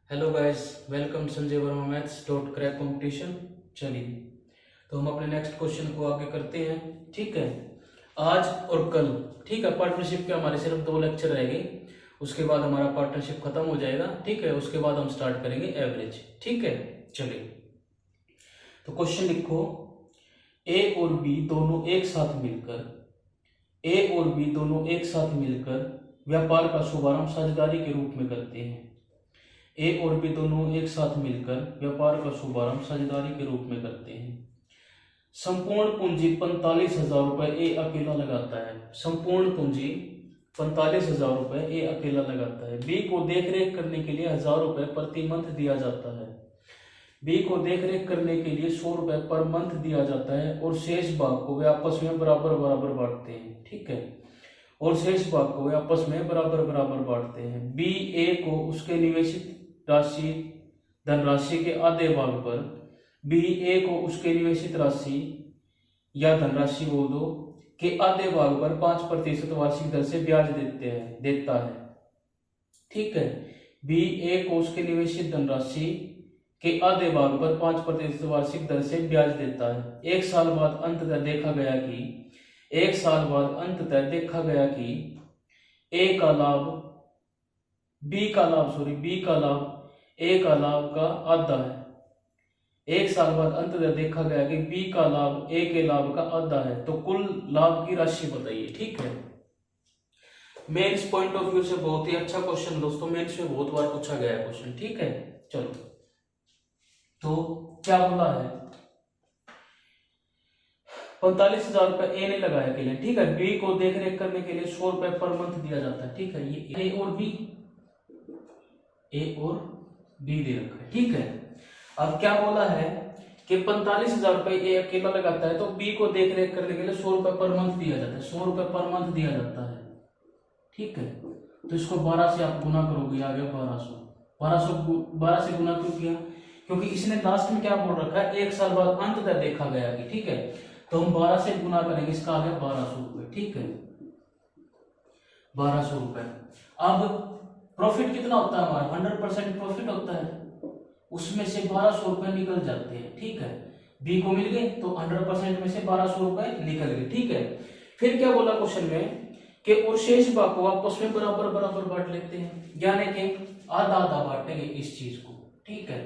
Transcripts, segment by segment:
Hello guys, welcome Sanjay Verma maths dot crack competition. चलिए, तो हम अपने नेक्स्ट क्वेश्चन को आगे करते हैं। ठीक है, आज और कल। ठीक है, पार्टनरशिप के हमारे सिर्फ 2 लेक्चर रहेंगे, उसके बाद हमारा पार्टनरशिप खत्म हो जाएगा। ठीक है, उसके बाद हम स्टार्ट करेंगे एवरेज। ठीक है, चलिए, तो क्वेश्चन लिखो। ए और बी दोनों एक साथ मिलकर व्यापार का शुभारंभ साझेदारी के रूप में करते हैं। ए और बी दोनों एक साथ मिलकर व्यापार का शुभारंभ साझेदारी के रूप में करते हैं। संपूर्ण पूंजी 45,000 रुपए ए अकेला लगाता है। संपूर्ण पूंजी 45,000 रुपए ए अकेला लगाता है। बी को देखरेख करने के लिए 1,000 रुपए प्रति मंथ दिया जाता है। बी को देखरेख करने के लिए 100 रुपए पर मंथ दिया जाता है और शेष भाग को वे आपस में बराबर बराबर बांटते हैं। ठीक है, और शेष भाग को वे आपस में बराबर बराबर बांटते हैं। बी ए को उसके निवेशित राशि धनराशि के आधे भाग पर, बी ए को उसके निवेशित राशि या धनराशि बोल दो के आधे भाग पर 5% वार्षिक दर से ब्याज देता है। ठीक है, बी ए को उसके निवेशित धनराशि के आधे भाग पर 5% वार्षिक दर से ब्याज देता है। एक साल बाद अंततः देखा गया कि ए का लाभ बी का लाभ ए का लाभ का आधा है। एक साल बाद अंततः देखा गया कि बी का लाभ ए के लाभ का आधा है, तो कुल लाभ की राशि बताइए। ठीक है, मेंस पॉइंट ऑफ व्यू से बहुत ही अच्छा क्वेश्चन दोस्तों, मेंस में बहुत बार पूछा गया है क्वेश्चन। ठीक है, चलो, तो क्या बोला है, 45,000 रुपए ए ने लगाया के लिए। ठीक है, बी को देखरेख करने के लिए 100 रुपए पर मंथ दिया जाता है। ठीक है, ये ए और बी दे रखा है। ठीक है, अब क्या बोला है कि 45,000 रुपए ए अकेला लगाता है, तो बी को देखरेख करने के लिए 100 रुपए पर मंथ दिया जाता है। 100 रुपए पर मंथ दिया जाता है। ठीक है, तो इसको 12 से आप गुना करोगे, आ गया 1200 से गुना क्यों किया? क्योंकि इसने लास्ट में क्या बोल रखा है, एक साल बाद अंततः देखा गया कि। ठीक है, तो हम 12 से गुना करेंगे, इसका आ गया 1200 रुपए। ठीक है, 1200 रुपए। अब प्रॉफिट कितना होता है हमारा? 100% प्रॉफिट होता है, उसमें से 1200 रुपए निकल जाते हैं। ठीक है, बी को मिल गए तो 100% में से 1200 रुपए निकल गए। ठीक है, फिर क्या बोला क्वेश्चन में कि और शेष भाग को आपस में बराबर बराबर बांट लेते हैं, यानी कि आधा आधा बांटेंगे इस चीज को। ठीक है,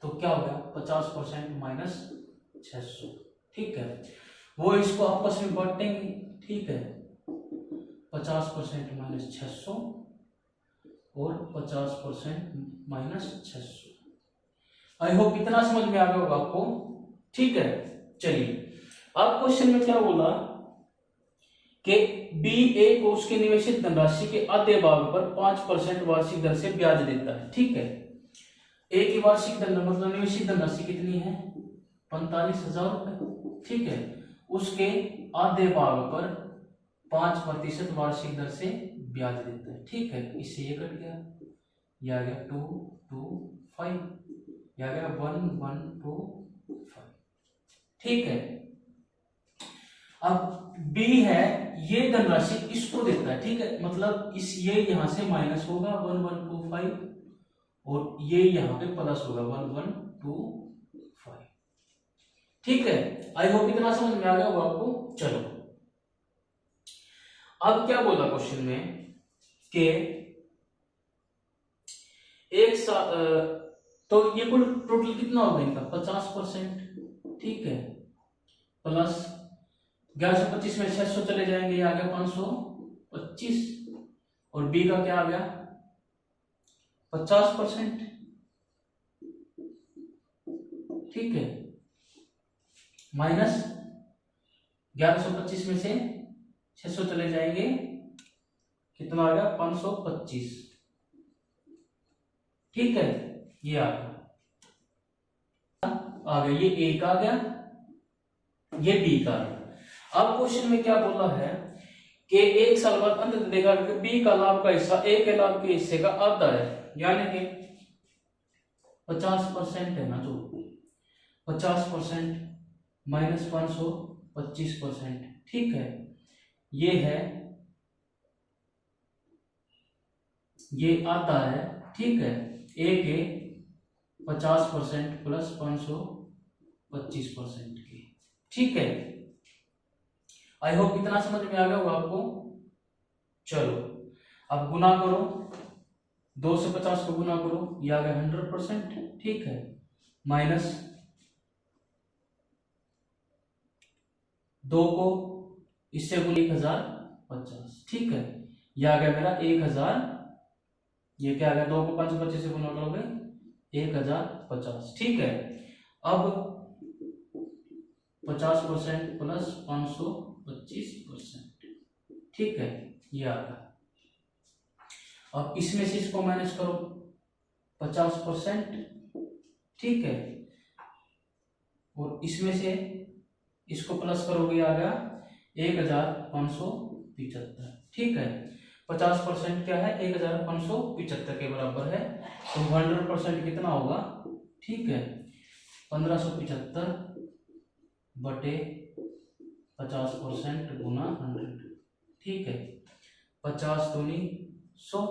तो क्या हो गया 50% माइनस 600। ठीक है, वो इसको आपस में बांटेंगे। ठीक है, 50% माइनस 600 और 50% माइनस 600। आई होप इतना समझ में आ गया होगा आपको। ठीक है, चलिए, अब क्वेश्चन में क्या बोला कि बी ए को उसके निवेशित धनराशि के आधे भाग पर 5% वार्षिक दर से ब्याज देता है। ठीक है, ए की वार्षिक धन मतलब निवेशित धनराशि कितनी है? 45,000 रुपए। ठीक है, उसके आधे भाग पर 5% वार्षिक दर से ब्याज देता है। ठीक है, इससे ये कट गया, ये आ गया 225, ये आ गया 1125। ठीक है, अब बी है, ये धनराशि इसको देता है। ठीक है, मतलब इस ये यहां से माइनस होगा 1125 और ये यहां पे प्लस होगा 1125। ठीक है, आई होप इतना समझ में आ गया होगा आपको। चलो, अब क्या बोला क्वेश्चन में कि तो ये कुल टोटल कितना होगा इनका? 50%। ठीक है, प्लस 1125 में 600 चले जाएंगे, ये आ गया 525 और बी का क्या आ गया 50%। ठीक है, माइनस 1125 में से 600 चले जाएंगे, कितना आ गया 525। ठीक है, ये आ गया ये ए का आ गया, ये बी का आ गया। अब क्वेश्चन में क्या बोला है कि एक साल बाद अंत देखा कि बी का लाभ का हिस्सा ए के लाभ के हिस्से का आधा है, यानी कि 50% है ना, जो 50% माइनस 525%। ठीक है, ये है, ये आधा है। ठीक है, ए के 50% प्लस 525% के। ठीक है, आई होप इतना समझ में आ गया होगा आपको। चलो अब गुना करो, 2 से 50 को गुना करो, ये आ गया 100%। ठीक है, माइनस 2 को इससे गुना 1050। ठीक है, ये आ गया मेरा 1000। ये क्या आ गया, 2 को 525 से गुना करोगे 1050। ठीक है, अब 50% प्लस 525%। ठीक है, ये आ गया। अब इसमें से इसको माइनस करो 50%। ठीक है, और इसमें से इसको प्लस करोगे आ गया 1575। ठीक है, 50% क्या है, 1575 के बराबर है। तो 100% कितना होगा, ठीक है, 1575 बटे 50% गुना 100। ठीक है, 50 दूनी 100।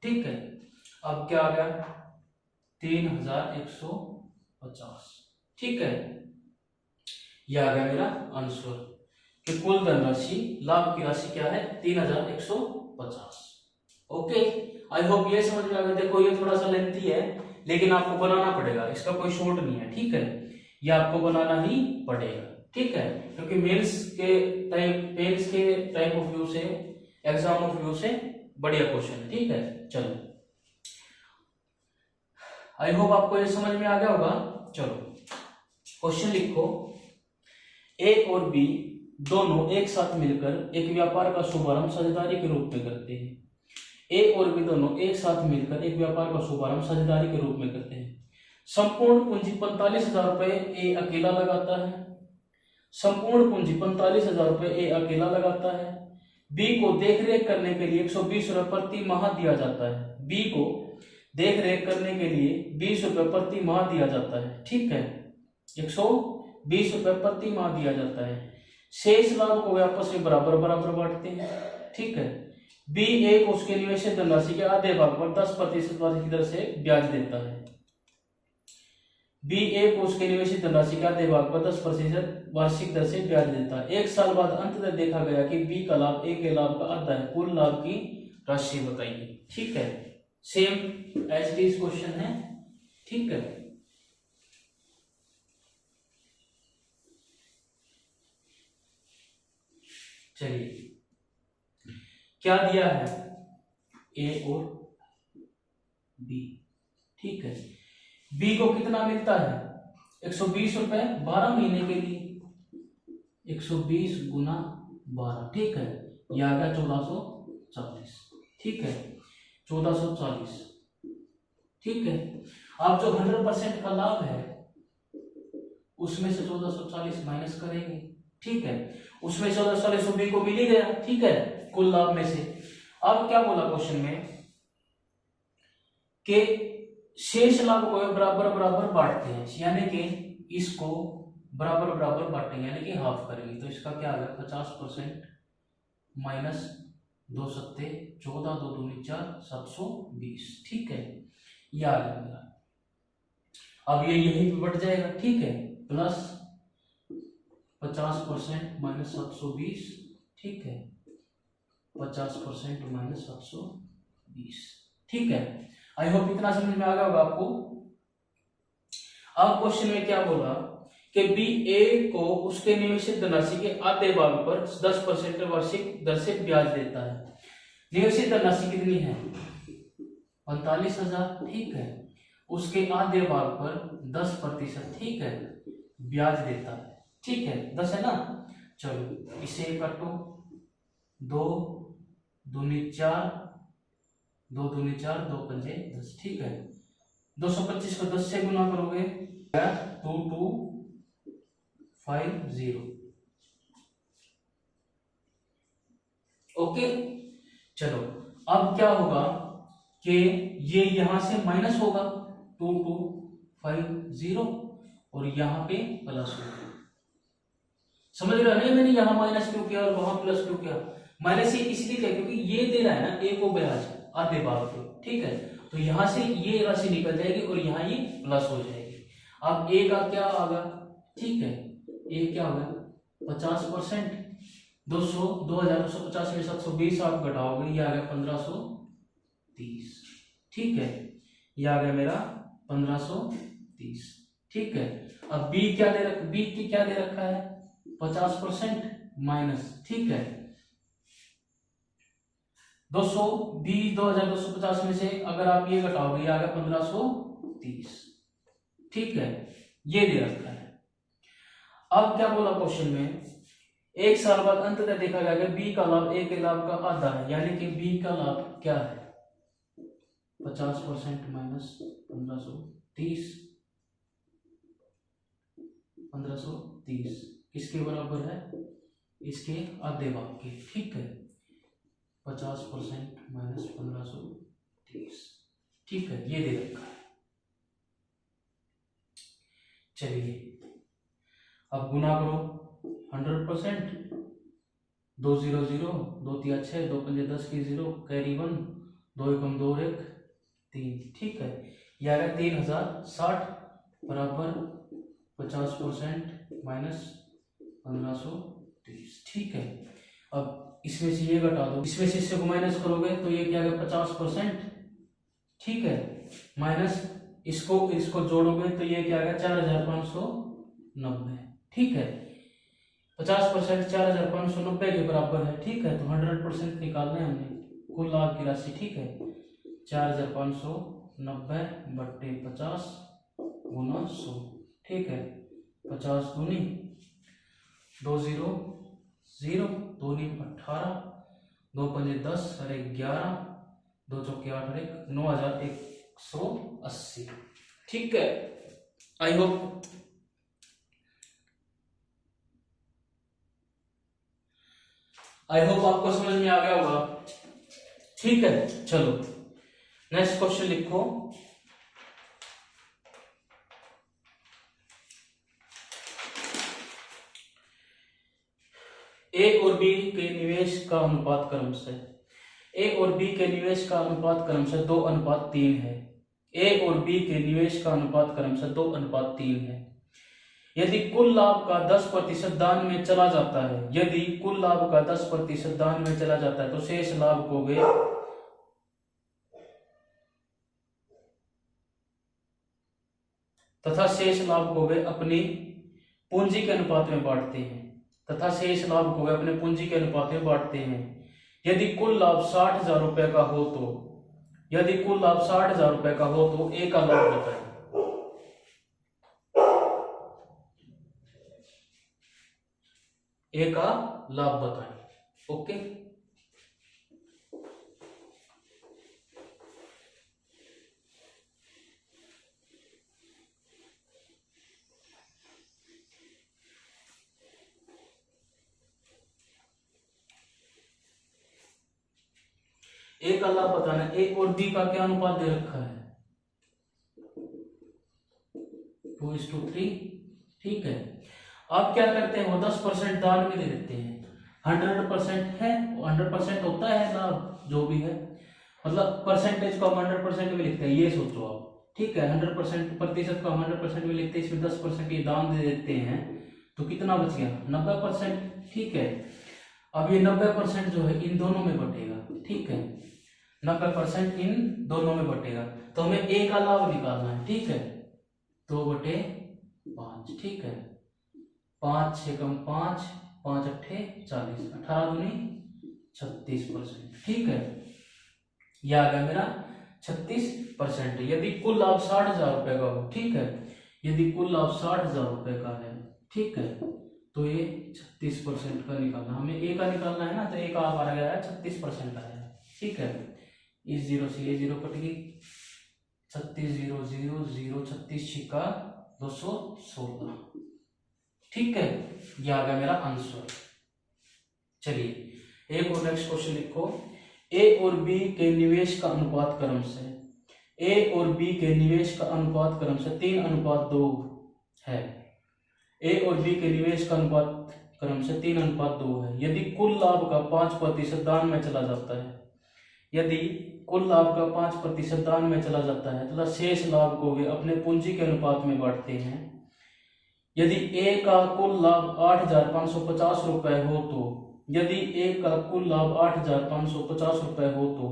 ठीक है, अब क्या आ गया, 3150। ठीक है, यह आ गया मेरा आंसर कि कुल धनराशि, लाभ की राशि क्या है, 3150। ओके, आई होप ये समझ में आ गया। देखो ये थोड़ा सा लेंथी है, लेकिन आपको बनाना पड़ेगा, इसका कोई शॉर्ट नहीं है। ठीक है, ये आपको बनाना ही पड़ेगा। ठीक है, क्योंकि मेंस के टाइप ऑफ व्यू से, एग्जाम ऑफ व्यू से बढ़िया क्वेश्चन है। ठीक है, चलो आई होप आपको ये समझ में आ गया होगा। चलो क्वेश्चन लिखो, ए और बी दोनों एक साथ मिलकर एक व्यापार का शुभारंभ साझेदारी के रूप में करते हैं। ए और बी दोनों एक साथ मिलकर एक व्यापार का शुभारंभ साझेदारी के रूप में करते हैं। संपूर्ण पूंजी 45,000 रुपए ए अकेला लगाता है। संपूर्ण पूंजी 45,000 रुपए ए अकेला लगाता है। बी को देखरेख करने के लिए 120 रुपए प्रति माह दिया जाता है। बी को देखरेख करने के लिए 20 रुपए प्रति माह दिया जाता है। ठीक है, 120 रुपए प्रति माह दिया जाता है। शेष लाभ को वे आपस में बराबर बराबर बांटते हैं। ठीक है, बी ए को उसके निवेशित धनराशि के आधे भाग पर 10% वार्षिक दर से ब्याज देता है। बी ए को उसके निवेशित धनराशि के आधे भाग पर 10% वार्षिक दर से ब्याज देता है। 1 साल बाद अंततः देखा गया कि बी का लाभ ए के लाभ का आधा है। कुल लाभ की राशि बताइए। ठीक है, same as it is question है। ठीक है, चलिए क्या दिया है, ए और बी। ठीक है, बी को कितना मिलता है, 120 रुपए 12 महीने के लिए, 120 गुना 12। ठीक है, यह आ गया 1440। ठीक है, 1440। ठीक है, आप जो 100% का लाभ है उसमें से 1440 माइनस करेंगे। ठीक है, उसमें 1440 बी को मिल ही गया। ठीक है, कुल लाभ में से। अब क्या बोला क्वेश्चन में कि शेष लाभ को बराबर बराबर बांटते हैं, यानी कि इसको बराबर बराबर बांटेंगे, यानी कि हाफ करेंगे। तो इसका क्या आ गया, 50% माइनस 2 सत्ते 14, 2 दूनी 4, 720। ठीक है, यह आ गया मेरा। अब ये यहीं पे बढ़ जाएगा। ठीक है, प्लस 50% माइनस 720। ठीक है, 50% माइनस 720। ठीक है, आई होप इतना समझ में आ गया होगा आपको। अब क्वेश्चन में क्या बोला कि बी ए को उसके निवेशित धनराशि के आधे भाग पर 10% वार्षिक दर से ब्याज देता है। निवेशित धनराशि कितनी है, 45,000। ठीक है, उसके आधे भाग पर 10%, ठीक है, ब्याज देता है। ठीक है, 10 है ना। चलो इसे काटो, 2 दूनी 4, 2 दूनी 4, 2 पंजे 10। ठीक है, 225 को 10 से गुना करोगे 2250। ओके, चलो अब क्या होगा कि ये यहां से माइनस होगा 2250 और यहां पे प्लस होगा। समझ रहे हो ना, मैंने यहां माइनस क्यों किया और वहां प्लस क्यों किया। माइनस ये इसलिए किया क्योंकि ये दे रहा है ना ए को ब्याज आधे भाग पे। ठीक है, तो यहां से ये राशि निकल जाएगी और यहाँ ये प्लस हो जाएगी। अब ए का क्या होगा, ठीक है, ए क्या होगा 50%, 200 2250 में 720 आप घटाओगे, ये आ गया 1530, ठीक है, ये आ गया मेरा 1530, ठीक है। अब बी क्या दे रखा, बी की क्या दे रखा है 50% माइनस, ठीक है, 200 बी 2250 में से अगर आप ये घटाओगे, ये आ गया 1530, ठीक है, ये दे रखा है। अब क्या बोला क्वेश्चन में, एक साल बाद अंततः देखा गया कि बी का लाभ ए के लाभ का आधा है, यानी कि बी का लाभ क्या है 50% माइनस 1530, 1530 किसके बराबर है, इसके आधे भाग के, ठीक है, 50% माइनस 1530, ठीक है, ये दे रखा है। चलिए अब गुना करो 100%, 2 0 0, 2 3 6, 2 5 10 की 0, कैरी 1, 2 1 2 1 3, ठीक है, यह आ गया 3060 बराबर 50% माइनस 1530, ठीक है। अब इसमें से ये घटा दो, इसमें से इससे को माइनस करोगे तो ये क्या आ गया 50%, ठीक है, माइनस इसको जोड़ोगे तो ये क्या आ गया 4590, ठीक है, 50% 4590 के बराबर है, ठीक है, तो 100% निकालना है हमने कुल लाभ की राशि, ठीक है, 4590 बट्टे 50 गुना 100, ठीक है, 50 दूनी 2 0 0, 2 नी 18, 2 5 10 और 1 11, 2 चौके 8 और 1 9180, ठीक है। आई होप आपको समझ में आ गया होगा, ठीक है। चलो नेक्स्ट क्वेश्चन लिखो, ए और बी के निवेश का अनुपात क्रमशः, ए और बी के निवेश का अनुपात क्रमशः 2:3 है। ए और बी के निवेश का अनुपात क्रमशः 2:3 है। यदि कुल लाभ का 10% दान में चला जाता है, यदि कुल लाभ का 10% दान में चला जाता है तो शेष लाभ को वे तथा शेष लाभ को वे अपनी पूंजी के अनुपात में बांटते हैं, तथा शेष लाभ को वे अपने पूंजी के अनुपात में बांटते हैं। यदि कुल लाभ 60,000 रुपए का हो तो, यदि कुल लाभ 60,000 रुपए का हो तो ए का लाभ बताएं। ए का लाभ बताएं, ओके। ए का लाभ बताना, ए और बी का क्या अनुपात दे रखा है 2:3, ठीक है। आप क्या करते हैं, वो 10% दान में दे देते हैं, 100% है, 100% होता है लाभ जो भी है, मतलब परसेंटेज को हम 100% में लिखते हैं, ये सोचो आप, ठीक है, 100% प्रतिशत को हम 100% में लिखते हैं, इसमें 10% ये दान दे देते हैं, तो कितना बच गया 90%, ठीक है। अब ये 90% जो है इन दोनों में बटेगा, ठीक है, 90% इन दोनों में बटेगा, तो हमें ए का लाभ निकालना है, ठीक है, 2/5, ठीक है, 5 6 कम 5, 5 अट्ठे 40, 18 दूनी 36%, ठीक है, यह आ गया मेरा 36%। यदि कुल लाभ 60,000 रुपए का हो, ठीक है, यदि कुल लाभ 60,000 रुपए का है, ठीक है, तो ये 36% का निकालना, हमें ए का निकालना है ना, तो ए का आ गया है 36% आया है, ठीक है, इस 0 से ये 0 कट गई, 36 0 0 0, 36 छिक्का 216, ठीक है, यह आ गया मेरा आंसर। चलिए एक और नेक्स्ट क्वेश्चन लिखो, ए और बी के निवेश का अनुपात क्रमशः, ए और बी के निवेश का अनुपात क्रमशः 3:2 है। ए और बी के निवेश का अनुपात क्रमशः 3:2 है। यदि कुल लाभ का 5% दान में चला जाता है, यदि कुल लाभ का 5% दान में चला जाता है तथा शेष लाभ को वे अपने पूंजी के अनुपात में बांटते हैं। यदि ए का कुल लाभ 8,550 रुपए हो तो यदि ए का कुल लाभ 8,550 रुपए हो तो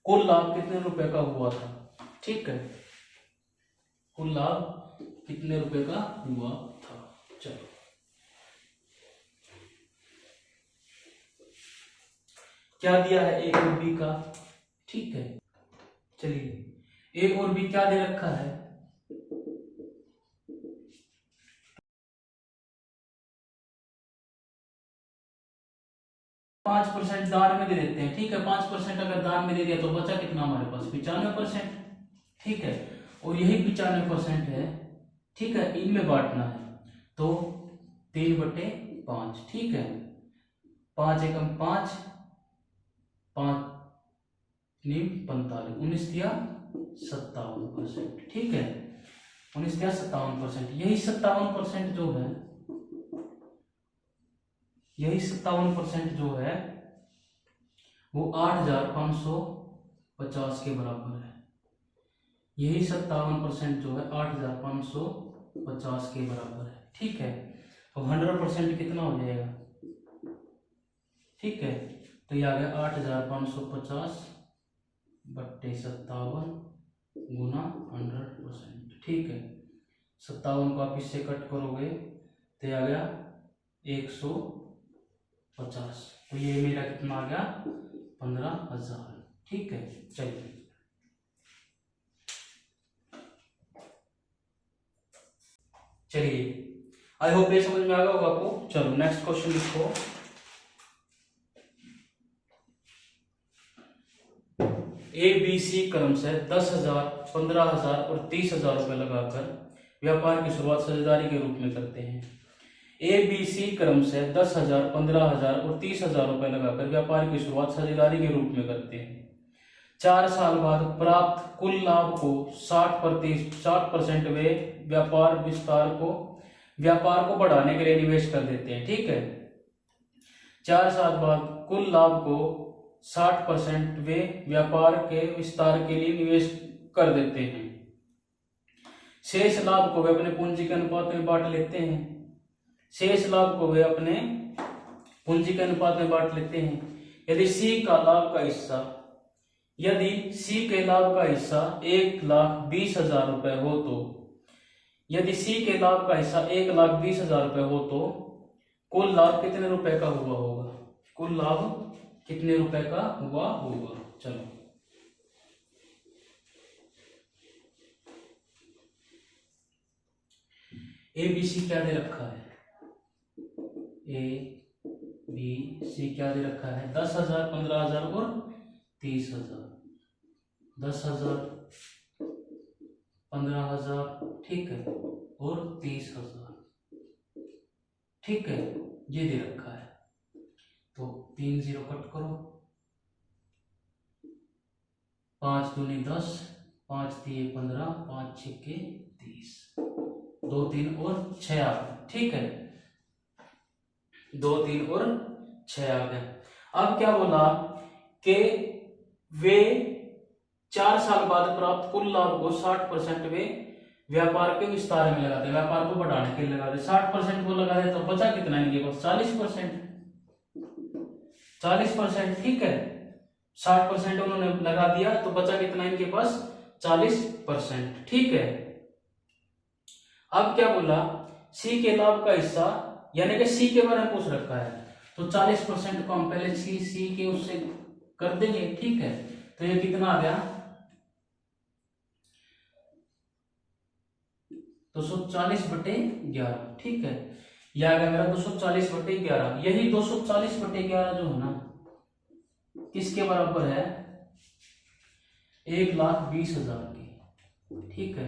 कुल लाभ कितने रुपए का हुआ था? ठीक है, कुल लाभ कितने रुपए का हुआ था। चलो क्या दिया है ए और बी का, ठीक है। चलिए ए और बी क्या दे रखा है, 5% दान में दे देते हैं, ठीक है। 5% अगर दान में दे दिया तो बचा कितना हमारे पास, 95%, ठीक है। और यही 95% है, ठीक है, इनमें बांटना है तो 3/5, ठीक है। 5 एकम 5, 5 नीम 45, 19 दिया 57%, ठीक है। 19 दिया 57%। यही 57% जो है, यही 57% जो है वो 8,550 के बराबर है। यही 57% जो है 8,550 के बराबर है, ठीक है। तो 100% कितना हो जाएगा, ठीक है। तो ये आ गया 8,550 बट्टे 57 गुना 100%, ठीक है। 57 को आप इससे कट करोगे तो ये आ गया 150। तो ये मेरा कितना आ गया 15,000, ठीक है। चलिए आई होप ये समझ में आ गया होगा आपको। चलो नेक्स्ट क्वेश्चन लिखो। ए बी सी क्रम से 10,000, 15,000 और 30,000 रुपए लगाकर व्यापार की शुरुआत साझेदारी के रूप में करते हैं। ए बी सी क्रम से 10,000, 15,000 और 30,000 रुपए लगाकर व्यापार की शुरुआत साझेदारी के रूप में करते हैं। 4 साल बाद प्राप्त कुल लाभ को 60% वे व्यापार को बढ़ाने के लिए निवेश कर देते हैं, ठीक है। 4 साल बाद कुल लाभ को 60% वे व्यापार के विस्तार के लिए निवेश कर देते हैं। शेष लाभ को वे अपने पूंजी के अनुपात में बांट लेते हैं। शेष लाभ को वे अपने पूंजी के अनुपात में बांट लेते हैं। यदि सी का लाभ का हिस्सा, यदि सी के लाभ का हिस्सा 1,20,000 रुपए हो तो, यदि सी के लाभ का हिस्सा 1,20,000 रुपए हो तो कुल लाभ कितने रुपए का हुआ होगा, कुल लाभ कितने रुपए का हुआ होगा। चलो ए बी सी क्या दे रखा है, ए बी सी क्या दे रखा है, 10,000, 15,000 और 30,000। 10,000, 15,000, ठीक है, और 30,000, ठीक है, ये दे रखा है। तो 3 0 कट करो, 5 दूनी 10, 5 दिए 15, 5 6 30, 2 3 और 6 आ गए, ठीक है। 2 3 और 6 आ गए। अब क्या बोला कि वे 4 साल बाद प्राप्त कुल लाभ को 60% वे व्यापार के विस्तार में लगाते, व्यापार को बढ़ाने के लिए लगाते। 60% को लगा दे तो बचा कितना इनके पास, 40%, 40%, ठीक है। 60% उन्होंने लगा दिया तो बचा कितना इनके पास, 40%, ठीक है। अब क्या बोला, सी के लाभ का हिस्सा, यानी कि सी के बारे में पूछ रखा है तो 40% को हम पहले सी के उससे कर देंगे, ठीक है। तो ये कितना आ गया, 240/11, ठीक है। यह आ गया मेरा 240/11। यही 240/11 जो है ना किसके बराबर है, 1,20,000 के, ठीक है।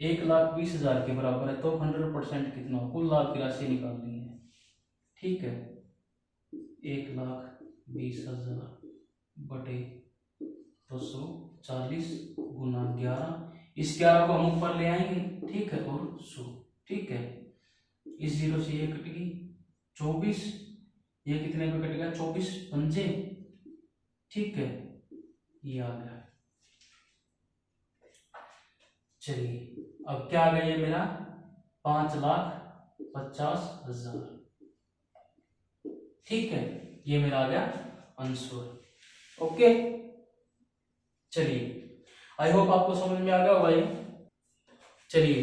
1,20,000 के बराबर है। तो 100% कितना, कुल लाभ की राशि निकालनी है, ठीक है। 1,20,000 बटे 240 गुना 11, इस 11 को हम ऊपर ले आएंगे, ठीक है, और 100, ठीक है। इस 0 से ये कट गई 24, ये कितने पे कट गया, 24 पंजे, ठीक है, ये आ गया। चलिए अब क्या आ गया ये मेरा 5,50,000। ठीक है, ये मेरा आ गया आंसर। ओके, चलिए आई होप आपको समझ में आ गया होगा ये। चलिए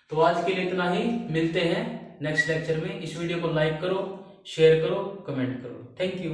तो आज के लिए इतना ही, मिलते हैं नेक्स्ट लेक्चर में। इस वीडियो को लाइक करो, शेयर करो, कमेंट करो। Thank you.